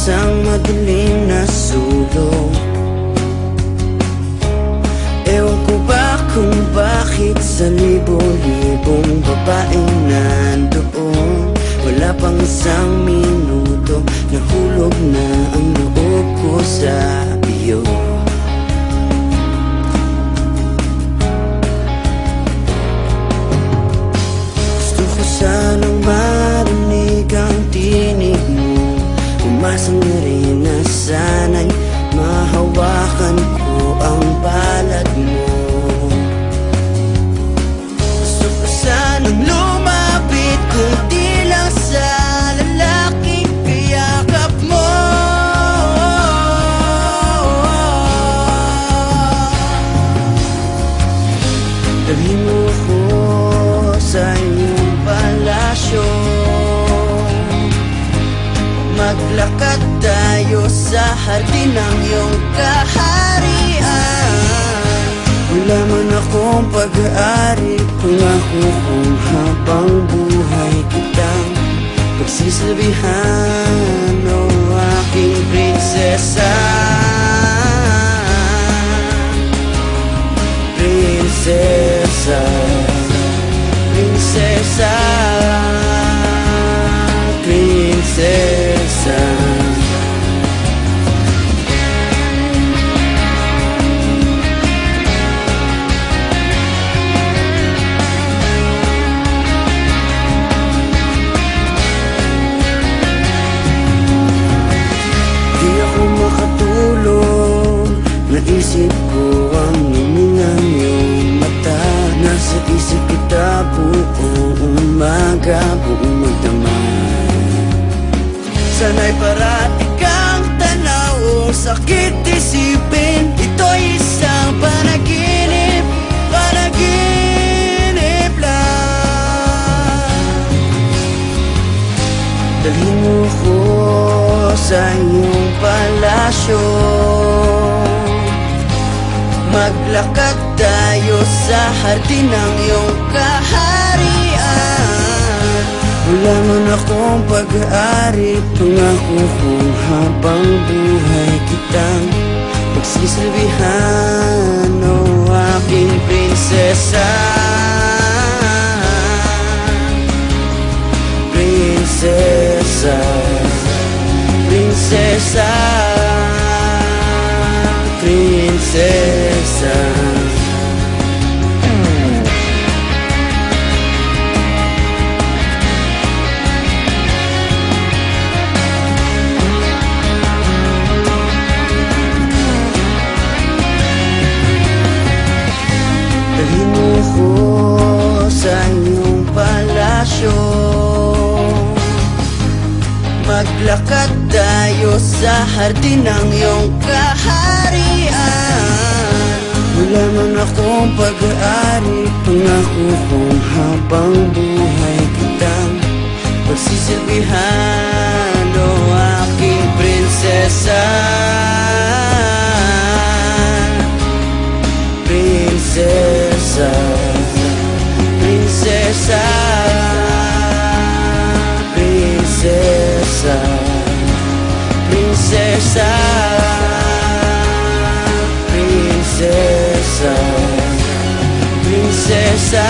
isang madilim na sulok. Ewan ko ba kung bakit sa libo-libong babaeng nandoon, wala pang isang minuto, nahulog na ang loob ko sa iyo. Gusto ko sanang marinig ang tinig mo, umasang na rin na sana'y mahawakan ko ang palad mo. Gusto ko sanang lumapit kunti lang sa lalaking kayakap mo. Dalhin mo ko sa iyong palasyo, maglakad tayo sa hardin ng iyong kaharian. Wala man akong pag-aari, pangako kung habang buhay kitang pagsisilbihan, o aking prinsesa. Prinsesa, prinsesa, prinsesa. Di ako makatulog, naisip ko ang luminang iyong mata. Nasa isip kita buong umaga, buong magdamag. Sana'y parati kang tanaw, sakit isipin, ito'y isang panaginip, panaginip lang. Dalhin mo ko sa iyong palasyo, maglakad tayo sa hardin ng iyong kaharian. Wala man akong pag-aari, pangako kung habang buhay kitang pagsisilbihan, o aking prinsesa. Prinsesa, prinsesa, prinsesa. Dalhin mo ko sa iyong palasyo, maglakad tayo sa hardin ng iyong kaharian. Wala man akong pag-aari, pangako kung habang buhay kitang pagsisilbihan, o aking prinsesa. Prinsesa, prinsesa, prinsesa, prinsesa, prinsesa, prinsesa.